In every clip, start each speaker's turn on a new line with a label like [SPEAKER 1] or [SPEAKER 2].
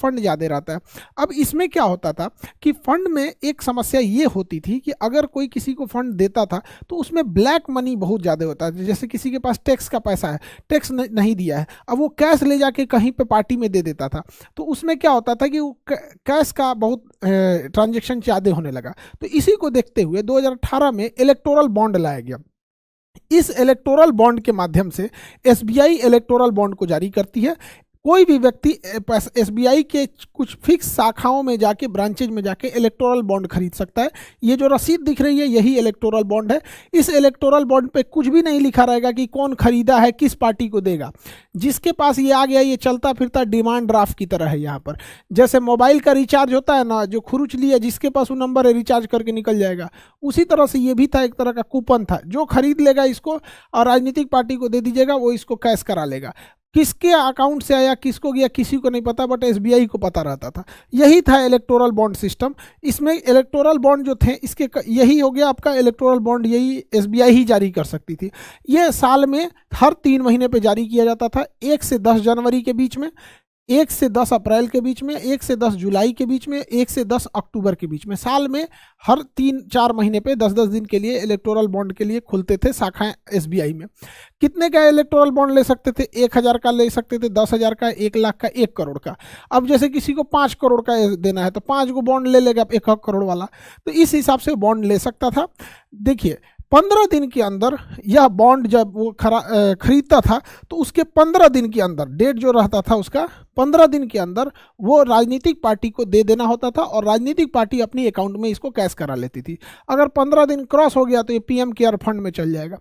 [SPEAKER 1] Fund ज़्यादा रहता है। अब इसमें क्या होता था कि फंड में एक समस्या ये होती थी कि अगर कोई किसी को फंड देता था तो उसमें ब्लैक मनी बहुत ज़्यादा होता था। जैसे किसी के पास टैक्स का पैसा है, टैक्स नहीं दिया है, अब वो कैश ले जाके कहीं पे पार्टी में दे देता था, तो उसमें क्या होता था कि वो कैश का बहुत ट्रांजैक्शन ज़्यादा होने लगा। तो इसी को देखते हुए 2018 में इलेक्टोरल बॉन्ड लाया गया। इस इलेक्टोरल बॉन्ड के माध्यम से एसबीआई इलेक्टोरल बॉन्ड को जारी करती है। कोई भी व्यक्ति एसबीआई के कुछ फिक्स शाखाओं में जाके, ब्रांचेज में जाके इलेक्टोरल बॉन्ड खरीद सकता है। ये जो रसीद दिख रही है यही इलेक्टोरल बॉन्ड है। इस इलेक्टोरल बॉन्ड पे कुछ भी नहीं लिखा रहेगा कि कौन खरीदा है, किस पार्टी को देगा। जिसके पास ये आ गया, ये चलता फिरता डिमांड ड्राफ्ट की तरह है। यहाँ पर जैसे मोबाइल का रिचार्ज होता है ना, जो खुरुच लिया जिसके पास वो नंबर है, रिचार्ज करके निकल जाएगा, उसी तरह से ये भी था, एक तरह का कूपन था। जो खरीद लेगा इसको और राजनीतिक पार्टी को दे दीजिएगा, वो इसको कैश करा लेगा। किसके अकाउंट से आया, किसको गया, किसी को नहीं पता, बट एसबीआई को पता रहता था। यही था इलेक्टोरल बॉन्ड सिस्टम। इसमें इलेक्टोरल बॉन्ड जो थे, इसके यही हो गया आपका इलेक्टोरल बॉन्ड, यही एसबीआई ही जारी कर सकती थी। ये साल में हर 3 महीने पे जारी किया जाता था, 1 से 10 जनवरी के बीच में, 1 से 10 अप्रैल के बीच में, 1 से 10 जुलाई के बीच में, 1 से 10 अक्टूबर के बीच में। साल में हर 3-4 महीने पे 10-10 दिन के लिए इलेक्टोरल बॉन्ड के लिए खुलते थे शाखाएं एसबीआई में। कितने का इलेक्टोरल बॉन्ड ले सकते थे? 1000 का ले सकते थे, 10,000 का, 1 लाख का, 1 करोड़ का। अब जैसे किसी को 5 करोड़ का देना है तो 5 को बॉन्ड ले लेगा 1 करोड़ वाला, तो इस हिसाब से बॉन्ड ले सकता था। देखिए 15 दिन के अंदर यह बॉन्ड जब वो खरीदता था तो उसके 15 दिन के अंदर, डेट जो रहता था उसका 15 दिन के अंदर वो राजनीतिक पार्टी को दे देना होता था और राजनीतिक पार्टी अपनी अकाउंट में इसको कैश करा लेती थी। अगर 15 दिन क्रॉस हो गया तो ये पीएम केयर फंड में चल जाएगा।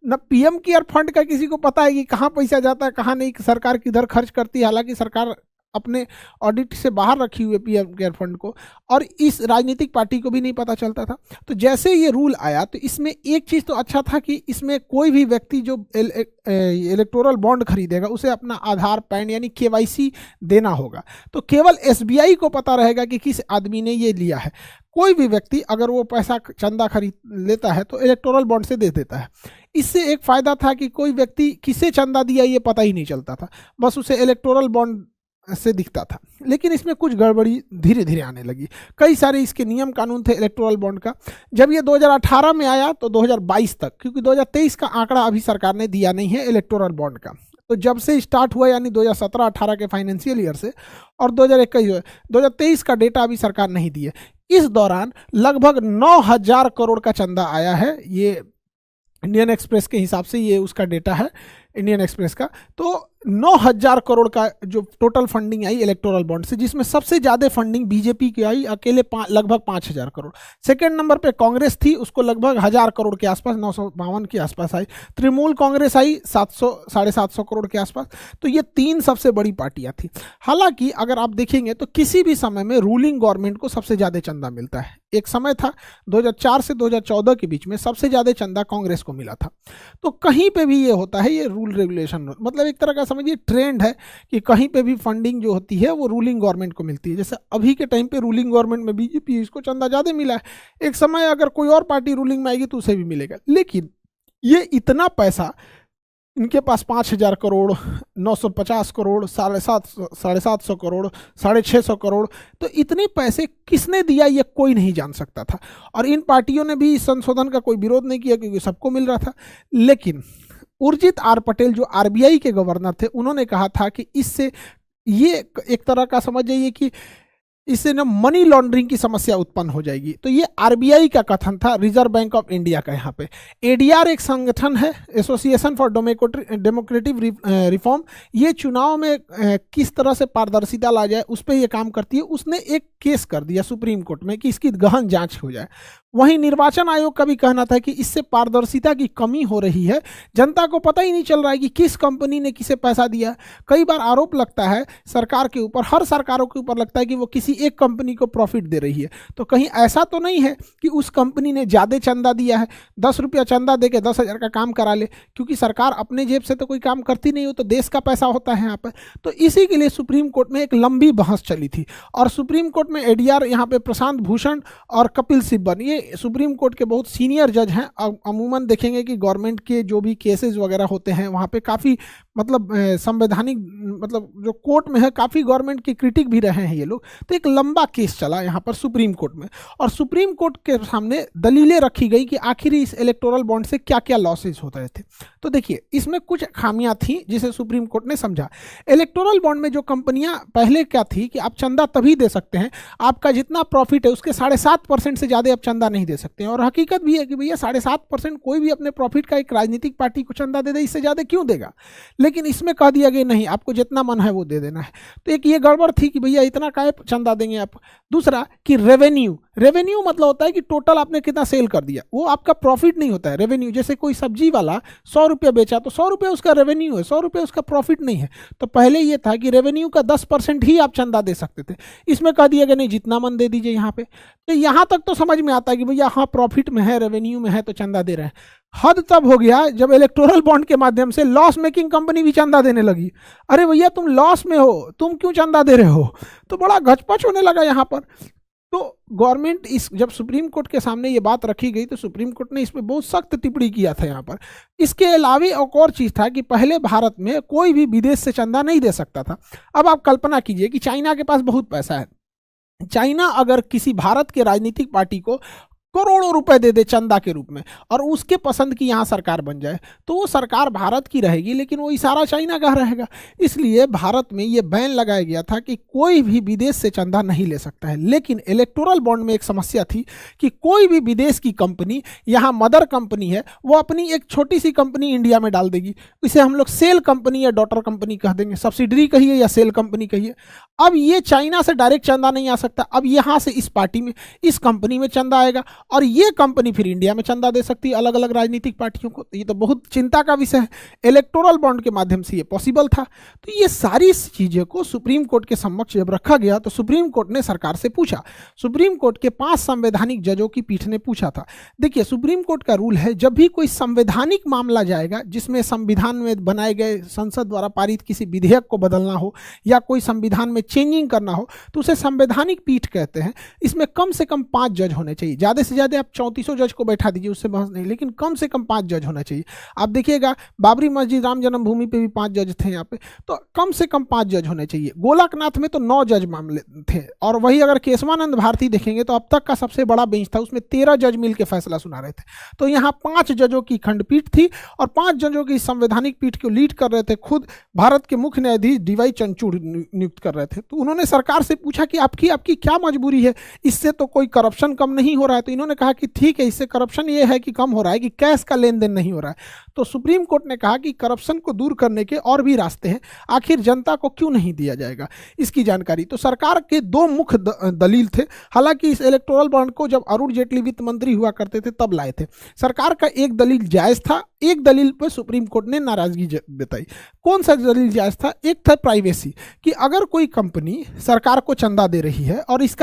[SPEAKER 1] न पीएम केयर फंड का किसी को पता है कि कहाँ पैसा जाता है, कहाँ नहीं, सरकार किधर खर्च करती है। हालांकि सरकार अपने ऑडिट से बाहर रखी हुई पीएम केयर फंड को, और इस राजनीतिक पार्टी को भी नहीं पता चलता था। तो जैसे ये रूल आया तो इसमें एक चीज़ तो अच्छा था कि इसमें कोई भी व्यक्ति जो इलेक्टोरल बॉन्ड खरीदेगा उसे अपना आधार, पैन यानी केवाईसी देना होगा। तो केवल एसबीआई को पता रहेगा कि किस आदमी ने ये लिया है। कोई भी व्यक्ति अगर वो पैसा चंदा खरीद लेता है तो इलेक्टोरल बॉन्ड से दे देता है। इससे एक फ़ायदा था कि कोई व्यक्ति किसे चंदा दिया ये पता ही नहीं चलता था, बस उसे इलेक्टोरल बॉन्ड से दिखता था। लेकिन इसमें कुछ गड़बड़ी धीरे धीरे आने लगी। कई सारे इसके नियम कानून थे इलेक्टोरल बॉन्ड का। जब ये 2018 में आया तो 2022 तक, क्योंकि 2023 का आंकड़ा अभी सरकार ने दिया नहीं है इलेक्टोरल बॉन्ड का, तो जब से स्टार्ट हुआ यानी 2017-18 के फाइनेंशियल ईयर से, और 2023 का डेटा अभी सरकार नहीं दी है। इस दौरान लगभग 9,000 करोड़ का चंदा आया है। ये इंडियन एक्सप्रेस के हिसाब से ये उसका डेटा है, इंडियन एक्सप्रेस का। तो 9,000 करोड़ का जो टोटल फंडिंग आई इलेक्टोरल बॉन्ड से, जिसमें सबसे ज़्यादा फंडिंग बीजेपी की आई, अकेले लगभग 5,000 करोड़। सेकेंड नंबर पे कांग्रेस थी, उसको लगभग 1,000 करोड़ के आसपास, 952 के आसपास आई। तृणमूल कांग्रेस आई 700-750 करोड़ के आसपास। तो ये 3 सबसे बड़ी पार्टियां थी। हालांकि अगर आप देखेंगे तो किसी भी समय में रूलिंग गवर्नमेंट को सबसे ज़्यादा चंदा मिलता है। एक समय था 2004 से 2014 के बीच में सबसे ज़्यादा चंदा कांग्रेस को मिला था। तो कहीं पे भी ये होता है, ये रूल रेगुलेशन, मतलब एक तरह का समझिए ट्रेंड है कि कहीं पे भी फंडिंग जो होती है वो रूलिंग गवर्नमेंट को मिलती है। जैसे अभी के टाइम पे रूलिंग गवर्नमेंट में बीजेपी, इसको चंदा ज़्यादा मिला है। एक समय अगर कोई और पार्टी रूलिंग में आएगी तो उसे भी मिलेगा। लेकिन ये इतना पैसा इनके पास 5,000 करोड़, 950 करोड़, 750 करोड़, 650 करोड़, तो इतने पैसे किसने दिया ये कोई नहीं जान सकता था। और इन पार्टियों ने भी इस संशोधन का कोई विरोध नहीं किया क्योंकि सबको मिल रहा था। लेकिन उर्जित आर पटेल जो आरबीआई के गवर्नर थे, उन्होंने कहा था कि इससे ये एक तरह का समझ जाइए कि इससे ना मनी लॉन्ड्रिंग की समस्या उत्पन्न हो जाएगी। तो ये आरबीआई का कथन था, रिजर्व बैंक ऑफ इंडिया का। यहाँ पे एडीआर एक संगठन है, एसोसिएशन फॉर डेमोक्रेटिक रिफॉर्म। ये चुनाव में किस तरह से पारदर्शिता ला जाए उस पर यह काम करती है। उसने एक केस कर दिया सुप्रीम कोर्ट में कि इसकी गहन जांच हो जाए। वहीं निर्वाचन आयोग का भी कहना था कि इससे पारदर्शिता की कमी हो रही है, जनता को पता ही नहीं चल रहा है कि किस कंपनी ने किसे पैसा दिया। कई बार आरोप लगता है सरकार के ऊपर, हर सरकारों के ऊपर लगता है कि वो किसी एक कंपनी को प्रॉफिट दे रही है। तो कहीं ऐसा तो नहीं है कि उस कंपनी ने ज़्यादा चंदा दिया है, 10 रुपया चंदा दे के 10,000 का काम करा ले, क्योंकि सरकार अपने जेब से तो कोई काम करती नहीं हो, तो देश का पैसा होता है यहाँ पर। तो इसी के लिए सुप्रीम कोर्ट में एक लंबी बहस चली थी और सुप्रीम कोर्ट में एडीआर यहाँ पे प्रशांत भूषण और कपिल सिब्बल, ये सुप्रीम कोर्ट के बहुत सीनियर जज हैं। अमूमन देखेंगे कि गवर्नमेंट के जो भी केसेस वगैरह होते हैं वहाँ पे काफ़ी मतलब संवैधानिक मतलब जो कोर्ट में है, काफ़ी गवर्नमेंट के क्रिटिक भी रहे हैं ये लोग। तो एक लंबा केस चला यहाँ पर सुप्रीम कोर्ट में, और सुप्रीम कोर्ट के सामने दलीलें रखी गई कि आखिर इस इलेक्टोरल बॉन्ड से क्या क्या लॉसेज होते रहे थे। तो देखिए इसमें कुछ खामियां थी जिसे सुप्रीम कोर्ट ने समझा। इलेक्टोरल बॉन्ड में जो कंपनियां पहले क्या थी कि आप चंदा तभी दे सकते हैं, आपका जितना प्रॉफिट है उसके 7.5% से ज़्यादा आप चंदा नहीं दे सकते हैं। और हकीकत भी है कि भैया 7.5% कोई भी अपने प्रॉफिट का एक राजनीतिक पार्टी को चंदा दे दे, इससे ज़्यादा क्यों देगा। लेकिन इसमें कह दिया गया नहीं, आपको जितना मन है वो दे देना है। तो एक ये गड़बड़ थी कि भैया इतना काहे चंदा देंगे आप। दूसरा कि रेवेन्यू मतलब होता है कि टोटल आपने कितना सेल कर दिया, वो आपका प्रॉफिट नहीं होता है। रेवेन्यू जैसे कोई सब्जी वाला 100 रुपये बेचा तो 100 रुपये उसका रेवेन्यू है, 100 रुपये उसका प्रॉफिट नहीं है। तो पहले ये था कि रेवेन्यू का 10% ही आप चंदा दे सकते थे, इसमें कह दिया गया नहीं जितना मन दे दीजिए यहाँ पे। तो यहाँ तक तो समझ में आता है कि भैया हाँ प्रॉफिट में है, रेवेन्यू में है तो चंदा दे रहे हैं। हद तब हो गया जब इलेक्टोरल बॉन्ड के माध्यम से लॉस मेकिंग कंपनी भी चंदा देने लगी। अरे भैया तुम लॉस में हो, तुम क्यों चंदा दे रहे हो। तो बड़ा गचपच होने लगा यहाँ पर। तो गवर्नमेंट इस जब सुप्रीम कोर्ट के सामने ये बात रखी गई तो सुप्रीम कोर्ट ने इस पर बहुत सख्त टिप्पणी किया था यहाँ पर। इसके अलावा एक और चीज़ था कि पहले भारत में कोई भी विदेश से चंदा नहीं दे सकता था। अब आप कल्पना कीजिए कि चाइना के पास बहुत पैसा है, चाइना अगर किसी भारत के राजनीतिक पार्टी को करोड़ों रुपए दे दे चंदा के रूप में और उसके पसंद की यहाँ सरकार बन जाए, तो वो सरकार भारत की रहेगी लेकिन वो इशारा चाइना का रहेगा। इसलिए भारत में ये बैन लगाया गया था कि कोई भी विदेश से चंदा नहीं ले सकता है। लेकिन इलेक्टोरल बॉन्ड में एक समस्या थी कि कोई भी विदेश की कंपनी, यहाँ मदर कंपनी है, वो अपनी एक छोटी सी कंपनी इंडिया में डाल देगी। इसे हम लोग सेल कंपनी या डॉटर कंपनी कह देंगे, सब्सिडरी कहिए या सेल कंपनी कहिए। अब ये चाइना से डायरेक्ट चंदा नहीं आ सकता, अब यहाँ से इस पार्टी में, इस कंपनी में चंदा आएगा और ये कंपनी फिर इंडिया में चंदा दे सकती है अलग अलग राजनीतिक पार्टियों को। ये तो बहुत चिंता का विषय है। इलेक्टोरल बॉन्ड के माध्यम से ये पॉसिबल था। तो ये सारी चीज़ों को सुप्रीम कोर्ट के समक्ष जब रखा गया तो सुप्रीम कोर्ट ने सरकार से पूछा। सुप्रीम कोर्ट के 5 संवैधानिक जजों की पीठ ने पूछा था। देखिए सुप्रीम कोर्ट का रूल है, जब भी कोई संवैधानिक मामला जाएगा जिसमें संविधान में बनाए गए संसद द्वारा पारित किसी विधेयक को बदलना हो या कोई संविधान में चेंजिंग करना हो, तो उसे संवैधानिक पीठ कहते हैं। इसमें कम से कम 5 जज होने चाहिए। ज़्यादा से ज़्यादा आप 3400 जज को बैठा दीजिए, उससे बहस नहीं, लेकिन कम से कम 5 जज होना चाहिए। आप देखिएगा बाबरी मस्जिद राम जन्मभूमि पे भी 5 जज थे यहाँ पे, तो कम से कम 5 जज होने चाहिए। गोलकनाथ में तो 9 जज मामले थे, और वही अगर केशवानंद भारती देखेंगे तो अब तक का सबसे बड़ा बेंच था, उसमें 13 जज मिल के फैसला सुना रहे थे। तो यहाँ 5 जजों की खंडपीठ थी और 5 जजों की संवैधानिक पीठ को लीड कर रहे थे खुद भारत के मुख्य न्यायाधीश DY चंद्रचूड़ नियुक्त कर रहे थे। तो उन्होंने सरकार से पूछा कि आपकी क्या मजबूरी है, इससे तो कोई करप्शन कम नहीं हो रहा है। तो इन्होंने कहा कि ठीक है, इससे करप्शन ये है कि कम हो रहा है कि कैश का लेन देन नहीं हो रहा है। तो सुप्रीम कोर्ट ने कहा कि करप्शन को दूर करने के और भी रास्ते हैं, आखिर जनता को क्यों नहीं दिया जाएगा इसकी जानकारी। तो सरकार के 2 मुख्य दलील थे। हालांकि इस इलेक्टोरल बॉन्ड को जब अरुण जेटली वित्त मंत्री हुआ करते थे तब लाए थे। सरकार का एक दलील जायज था, एक दलील पर सुप्रीम कोर्ट ने नाराजगी बताई। कौन सा दलील जायज था? एक था प्राइवेसी, कि अगर कोई कंपनी सरकार को चंदा दे रही है और इसका